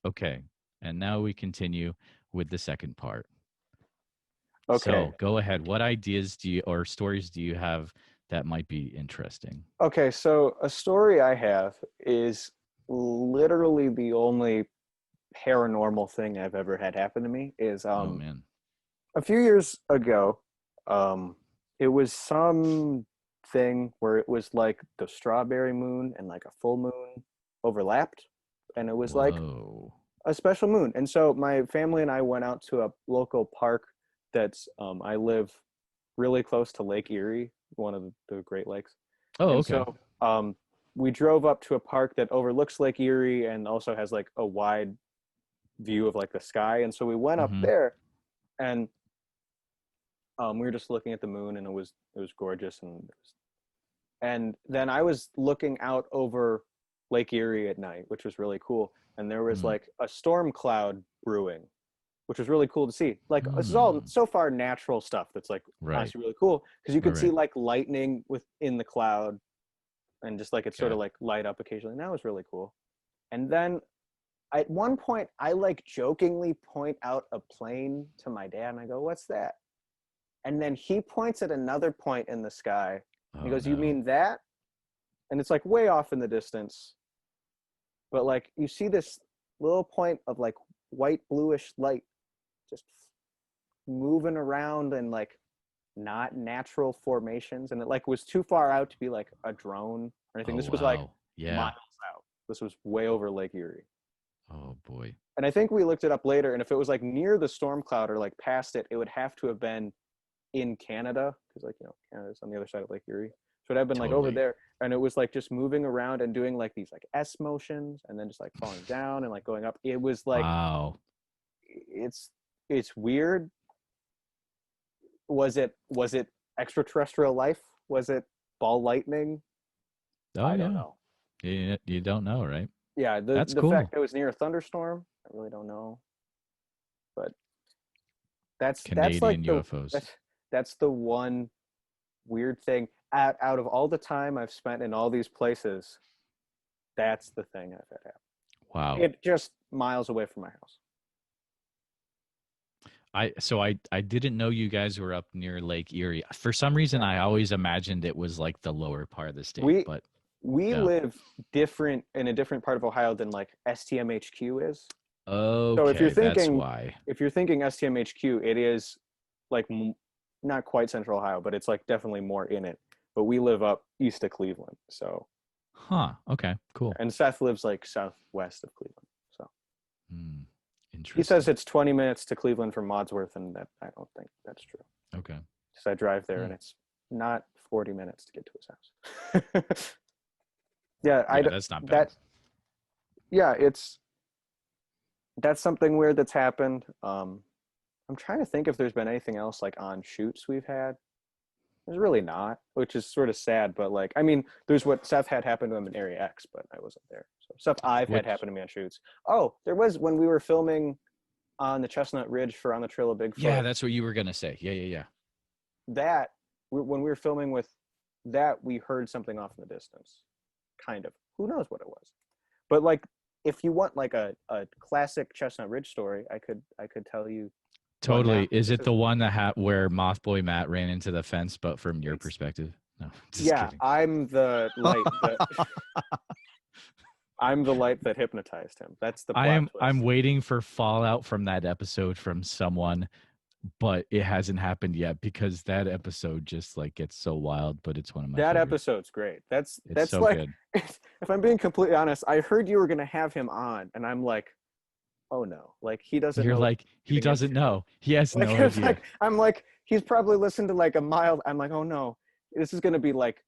Okay. And now we continue with the second part. Okay. So go ahead. What ideas do you or stories do you have that might be interesting? Okay, so a story I have is literally the only paranormal thing I've ever had happen to me is Oh man. a few years ago, um it was some thing where it was like the strawberry moon and like a full moon overlapped, and it was like Whoa. a special moon. And so my family and I went out to a local park that's I live really close to Lake Erie, one of the Great Lakes. Oh, And okay. so we drove up to a park that overlooks Lake Erie and also has like a wide view of like the sky. And so we went up Mm-hmm. there, and we were just looking at the moon, and it was gorgeous. And then I was looking out over Lake Erie at night, which was really cool. And there was Mm. like a storm cloud brewing, which was really cool to see. Like this is all Mm. so far natural stuff that's like Right. honestly really cool because you Right. could see Right. like lightning within the cloud, and just like it sort Okay. of like light up occasionally. And that was really cool. And then at one point, I like jokingly point out a plane to my dad, and I go, "What's that?" And then he points at another point in the sky, and he Oh goes, "You no. mean that?" And it's like way off in the distance, but like you see this little point of like white bluish light just moving around in like not natural formations, and it like was too far out to be like a drone or anything. Oh This was like wow. miles Yeah. out. This was way over Lake Erie. Oh boy. And I think we looked it up later, and if it was like near the storm cloud or like past it, it would have to have been in Canada, because like Canada's on the other side of Lake Erie. So it had been like over Totally. there, and it was like just moving around and doing like these like S motions, and then just like falling down and like going up. It was like Wow. it's it's weird. Was it extraterrestrial life? Was it ball lightning? Oh I don't yeah. know. You don't know, right? Yeah, the That's the fact cool. that it was near a thunderstorm, I really don't know. But that's like Canadian the UFOs. that's the one weird thing out of all the time I've spent in all these places. That's the thing I've had happen. Wow. It just miles away from my house. I didn't know you guys were up near Lake Erie. For some reason, Yeah, I always imagined it was like the lower part of the state, we but we yeah. live different in a different part of Ohio than like STMHQ is. So Okay, that's why. if you're thinking STMHQ, it is like not quite Central Ohio, but it's like definitely more in it. But we live up east of Cleveland, so Huh. Okay, cool. and Seth lives like southwest of Cleveland. So Hmm. he says Interesting. it's 20 minutes to Cleveland from Modsworth, and that I don't think that's true. Okay. Because I drive there, Hmm. and it's not 40 minutes to get to his house. Yeah, Yeah, that's not bad. that yeah, that's something weird that's happened. I'm trying to think if there's been anything else like on shoots we've had. There's really not, which is sort of sad. But like, I mean, there's what Seth had happen to him in Area X, but I wasn't there. So stuff I've had Which happen to me on shoots. Oh, there was when we were filming on the Chestnut Ridge for On the Trail of yeah, Bigfoot. that's what you were gonna say. Yeah, yeah, yeah. That when we were filming with that, we heard something off in the distance. Kind of. Who knows what it was? But like, if you want like a classic Chestnut Ridge story, I could tell you one now. Totally. Is This it is the one that where Mothboy Matt ran into the fence, but from your it's perspective? No, just yeah. kidding. I'm the light that hypnotized him. That's the I plot am I'm twist. waiting for fallout from that episode from someone, but it hasn't happened yet because that episode just like gets so wild, but it's one of my That favorites. episode's great. That's It's that's so like good. if I'm being completely honest, I heard you were gonna have him on, and I'm like, oh no, like he doesn't You're know what like, he's he getting doesn't into. know. He has Like no it's idea. like I'm like he's probably listened to like a mild. I'm like, oh no, this is gonna be like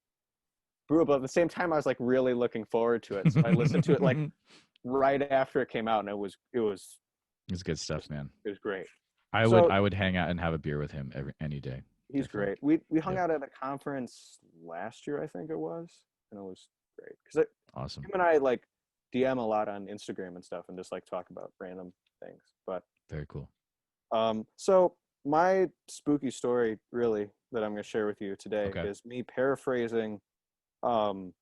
brutal. But at the same time, I was like really looking forward to it. So I listened to it like right after it came out, and it was It's good stuff, just man. it was great. I would So I would hang out and have a beer with him any day. he's Definitely. great. We hung Yep. out at a conference last year, I think it was, and it was great because Awesome. him and I like DM a lot on Instagram and stuff, and just like talk about random things. But Very cool. so my spooky story, really, that I'm going to share with you today Okay. is me paraphrasing um,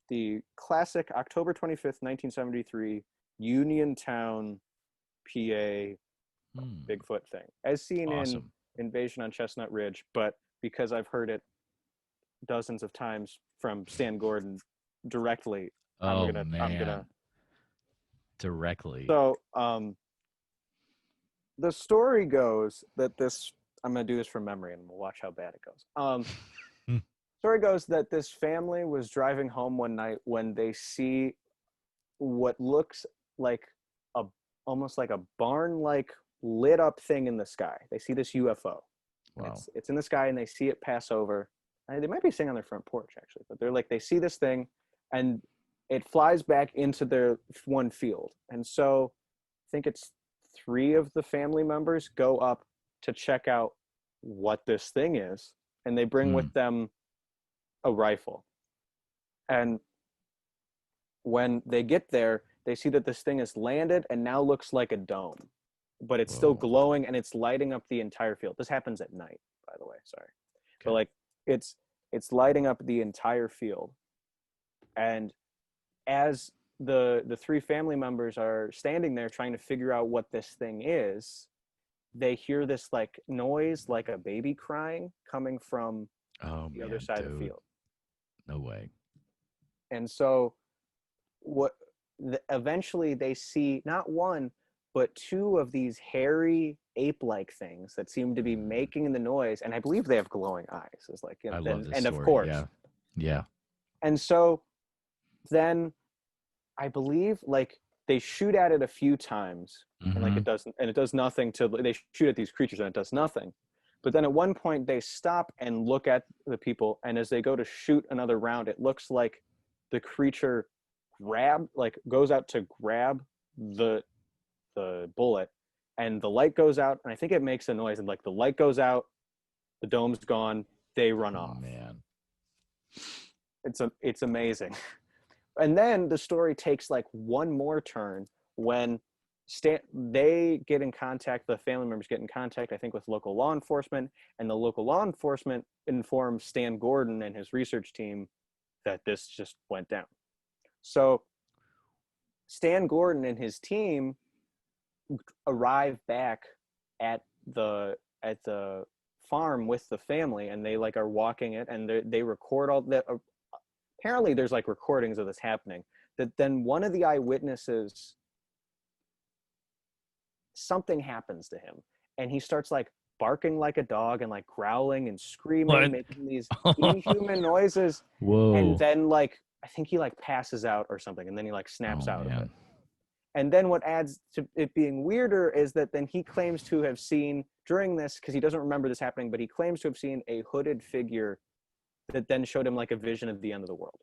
the classic October 25th, 1973 Uniontown, PA Hmm. Bigfoot thing, as seen in Awesome. Invasion on Chestnut Ridge, but because I've heard it dozens of times from Stan Gordon directly, Oh I'm gonna. man, directly. So the story goes that this. I'm gonna do this from memory, and we'll watch how bad it goes. Story goes that this family was driving home one night when they see what looks like a almost like a barn like lit up thing in the sky. They see this UFO, and Wow. it's in the sky, and they see it pass over. And they might be sitting on their front porch actually, but they're like they see this thing, and it flies back into their one field. And so I think it's three of the family members go up to check out what this thing is, and they bring Hmm. with them a rifle. And when they get there, they see that this thing has landed and now looks like a dome, but it's still Whoa. glowing and it's lighting up the entire field. This happens at night, by the way. Sorry, but Okay. like it's it's lighting up the entire field. And as the three family members are standing there trying to figure out what this thing is, they hear this like noise, like a baby crying, coming from Oh the other man, side of the dude. field. No way. And so what eventually they see not one but two of these hairy ape-like things that seem to be Mm. making the noise, and I believe they have glowing eyes. Is like, I love then this and of story. course, Yeah. Yeah. and so then I believe like they shoot at it a few times, and like Mm-hmm. it does nothing to. They shoot at these creatures and it does nothing. But then at one point they stop and look at the people, and as they go to shoot another round, it looks like the creature goes out to grab the bullet, and the light goes out, and I think it makes a noise, and like the light goes out, the dome's gone, they run Oh off. man. It's amazing. And then the story takes like one more turn when they get in contact, the family members get in contact, I think, with local law enforcement, and the local law enforcement informs Stan Gordon and his research team that this just went down. So Stan Gordon and his team arrive back at the farm with the family, and they like are walking it, and they record all that. Apparently there's like recordings of this happening, that then one of the eyewitnesses, something happens to him, and he starts like barking like a dog and like growling and screaming, What? making these inhuman noises. And Whoa. then like I think he like passes out or something, and then he like Oh snaps out of it. man. And then what adds to it being weirder is that then he claims to have seen during this, because he doesn't remember this happening, but he claims to have seen a hooded figure that then showed him like a vision of the end of the world.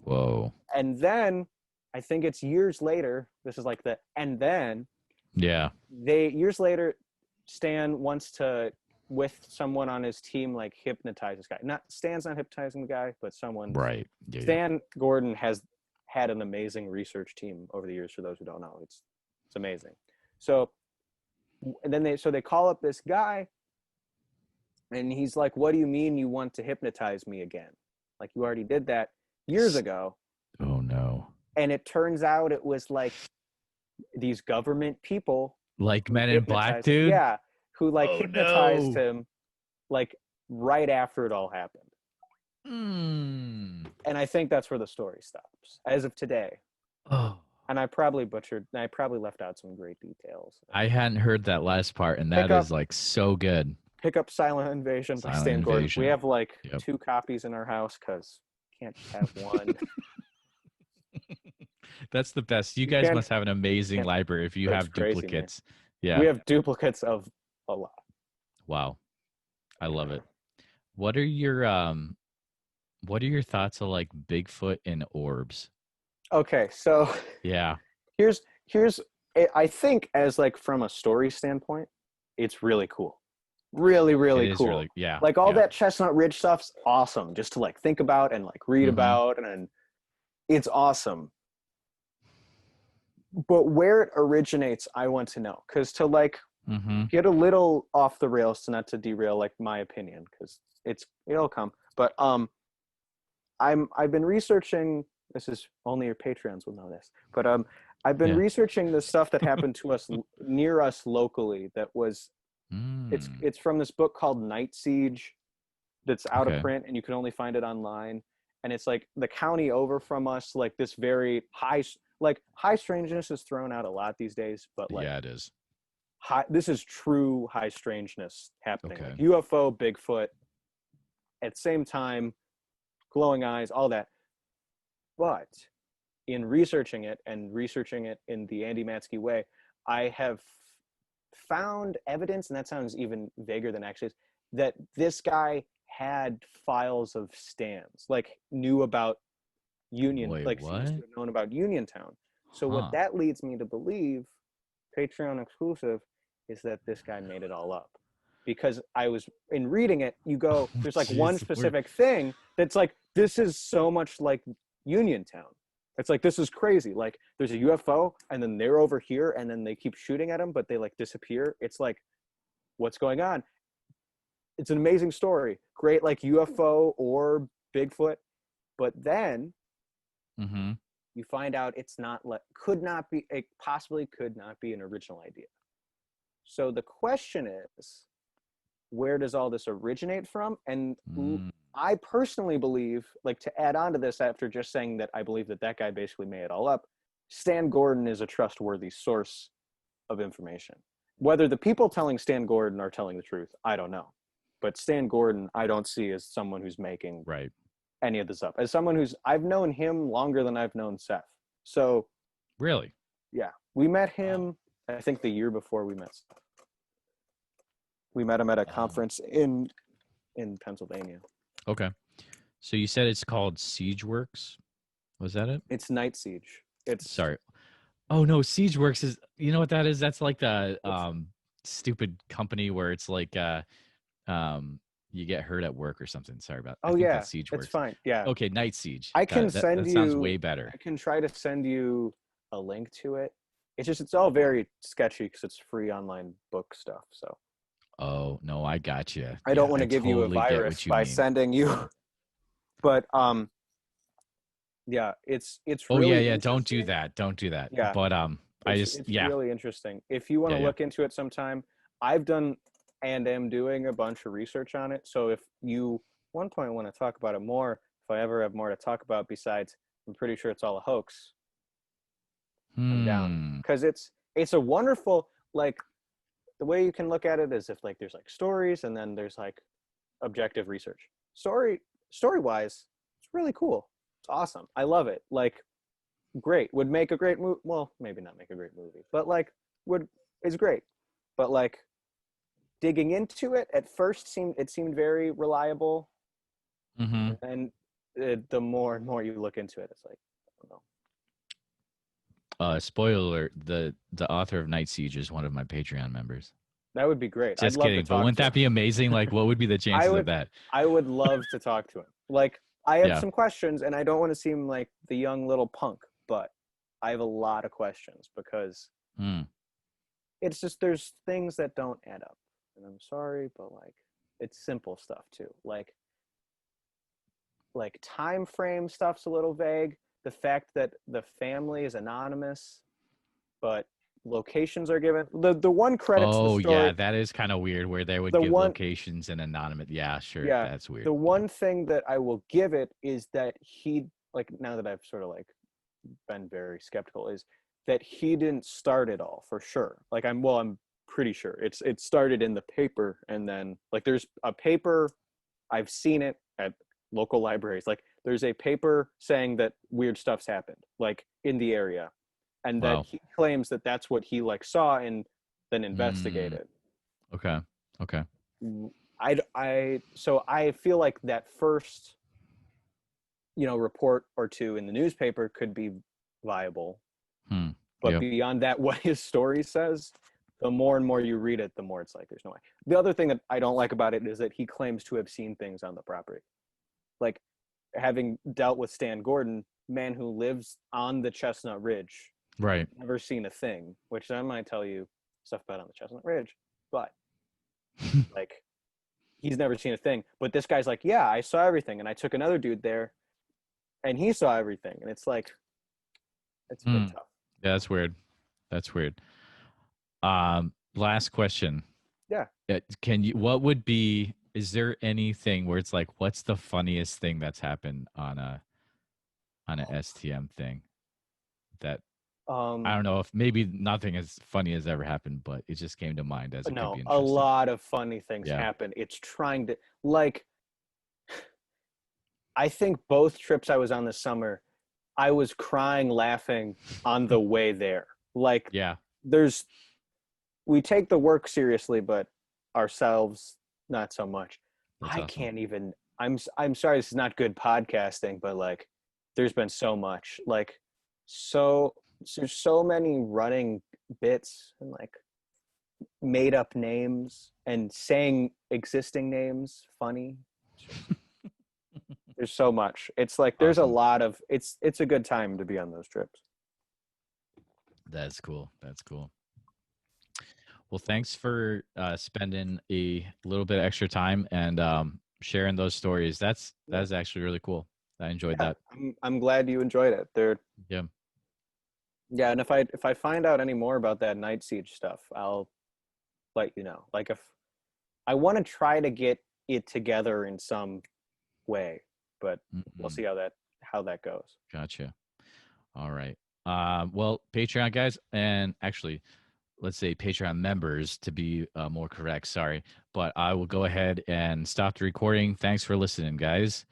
Whoa. And then I think it's years later, this is like the, and then Yeah. years later, Stan wants to, with someone on his team, like hypnotize this guy. Not Stan's not hypnotizing the guy, but someone's. Right. Yeah. Yeah. Stan Gordon has had an amazing research team over the years. For those who don't know, it's amazing. So, and then they call up this guy, and he's like, "What do you mean you want to hypnotize me again? Like you already did that years ago." Oh no. And it turns out it was like these government people Like who Men in Black, hypnotized, dude. yeah, who like Oh hypnotized no. him like right after it all happened. Hmm. And I think that's where the story stops as of today. Oh. And I probably left out some great details. I hadn't heard that last part, and Pick that up is like so good. pick up Silent Invasion by Silent Stan Gordon. We Invasion. have like Yep. 2 copies in our house because can't have one. That's the best. You You guys can't, must have an amazing can't library if you it's have crazy, man. duplicates. Yeah. We have duplicates of a lot. Wow. I love it. What are your thoughts on like Bigfoot and orbs? Okay, so Yeah. here's I think as like from a story standpoint, it's really cool. Really, It really is cool. really, yeah. Like all Yeah. that Chestnut Ridge stuff's awesome just to like think about and like read Mm-hmm. about, and it's awesome. But where it originates, I want to know. Because to like Mm-hmm. get a little off the rails, to not to derail like my opinion, because it'll come. But I've been researching, this is only your Patreons will know this, but I've been Yeah. researching the stuff that happened to us near us locally. That was Mm, it's from this book called Night Siege, that's out of okay. print and you can only find it online. And it's like the county over from us, like this very high strangeness is thrown out a lot these days, but like Yeah, it is. this is true high strangeness happening, like Okay. UFO, Bigfoot, at the same time, glowing eyes, all that. But in researching it and researching it in the Andy Matzke way, I have found evidence, and that sounds even vaguer than actually is, that this guy had files of stands, like knew about Union, Wait, like seems to what? have known about Uniontown. So what Huh. that leads me to believe, Patreon exclusive, is that this guy made it all up. Because I was in reading it, there's like one Jeez, specific thing that's like, this is so much like Uniontown. It's like, this is crazy. Like there's a UFO and then they're over here and then they keep shooting at them, but they like disappear. It's like, what's going on? It's an amazing story. Great, like UFO or Bigfoot. But then mm-hmm. you find out it's not it possibly could not be an original idea. So the question is, where does all this originate from? And Mm, I personally believe, like to add on to this after just saying that I believe that that guy basically made it all up, Stan Gordon is a trustworthy source of information. Whether the people telling Stan Gordon are telling the truth, I don't know. But Stan Gordon, I don't see as someone who's making right. any of this up. As someone I've known him longer than I've known Seth. So Really? yeah, we met Wow. him, I think the year before we met Seth. We met him at a Um, conference in Pennsylvania. okay. So you said it's called Siegeworks? Was that it? It's Night Siege. It's Sorry. Oh no, Siegeworks is, you know what that is? That's like the what's stupid company where it's like you get hurt at work or something. Sorry about. I oh think yeah, that's it's Siegeworks. fine. Yeah. Okay, Night Siege. I can That send sounds you way better. I can try to send you a link to it. It's all very sketchy because it's free online book stuff. So Oh, no, I got you. I don't Yeah, want I to give you a totally get virus what you by mean. sending you but yeah, it's Oh yeah, really yeah, don't do interesting. that. Don't do that. Yeah, But I just it's yeah. really interesting. If you want Yeah, to yeah. look into it sometime, I've done and am doing a bunch of research on it. So if you one point want to talk about it more, if I ever have more to talk about besides I'm pretty sure it's all a hoax, I'm down. Hmm. Because it's a wonderful, like, the way you can look at it is if like there's like stories and then there's like objective research. Story wise, it's really cool. It's awesome. I love it. Like, great. Would make a great movie. Well, maybe not make a great movie, but like would is great. But like digging into it at first seemed very reliable, Mm-hmm. and then the more and more you look into it, it's like, I don't know. Spoiler alert, the author of Night Siege is one of my Patreon members. That would be great. I'd Just love to kidding. But talk wouldn't to that him. be amazing? Like, what would be the I chances of would that? I would love to talk to him. Like, I have Yeah. some questions and I don't want to seem like the young little punk, but I have a lot of questions because Hmm. it's just there's things that don't add up. And I'm sorry, but like it's simple stuff too. Like time frame stuff's a little vague. The fact that the family is anonymous, but locations are given. The one credits the Oh story. yeah, that is kind of weird where they would The give one locations and anonymous. Yeah, sure. yeah, That's weird. the Yeah. one thing that I will give it is that he, like, now that I've sort of like been very skeptical, is that he didn't start it all for sure. Like I'm pretty sure it started in the paper and then like there's a paper, I've seen it at local libraries. Like there's a paper saying that weird stuff's happened like in the area, and that Wow. he claims that that's what he like saw and then Hmm. investigated. Okay. Okay. So I feel like that first, report or two in the newspaper could be viable, Hmm. but Yep. beyond that, what his story says, the more and more you read it, the more it's like there's no way. The other thing that I don't like about it is that he claims to have seen things on the property, like having dealt with Stan Gordon, man who lives on the Chestnut Ridge, Right. never seen a thing, which I might tell you stuff about on the Chestnut Ridge, but like he's never seen a thing. But this guy's like, yeah, I saw everything, and I took another dude there, and he saw everything, and it's like it's a bit Hmm. tough. Yeah, that's weird. That's weird. Last question. Yeah. Can you? What would be? Is there anything where it's like, what's the funniest thing that's happened on a STM thing? That I Um, don't know if maybe nothing as funny has ever happened, but it just came to mind as it could no, be a interesting. lot of funny things Yeah. happen. It's trying to like. I think both trips I was on this summer, I was crying, laughing on the way there. Like, Yeah. there's we take the work seriously, but ourselves not so much. That's I awesome. can't even. I'm sorry, this is not good podcasting, but like, there's been so much. Like, so there's so many running bits and like made up names and saying existing names funny. It's just there's so much. It's like there's a Awesome. lot of it's a good time to be on those trips. That's cool. That's cool. Well, thanks for spending a little bit extra time and sharing those stories. Yeah. That's actually really cool. I enjoyed Yeah. that. I'm glad you enjoyed it. There Yeah. yeah, and if I find out any more about that night siege stuff, I'll let you know. Like if I want to try to get it together in some way, but we'll Hmm. see how that goes. Gotcha. All right. Well, Patreon guys, and actually, let's say Patreon members to be more correct. Sorry, but I will go ahead and stop the recording. Thanks for listening, guys.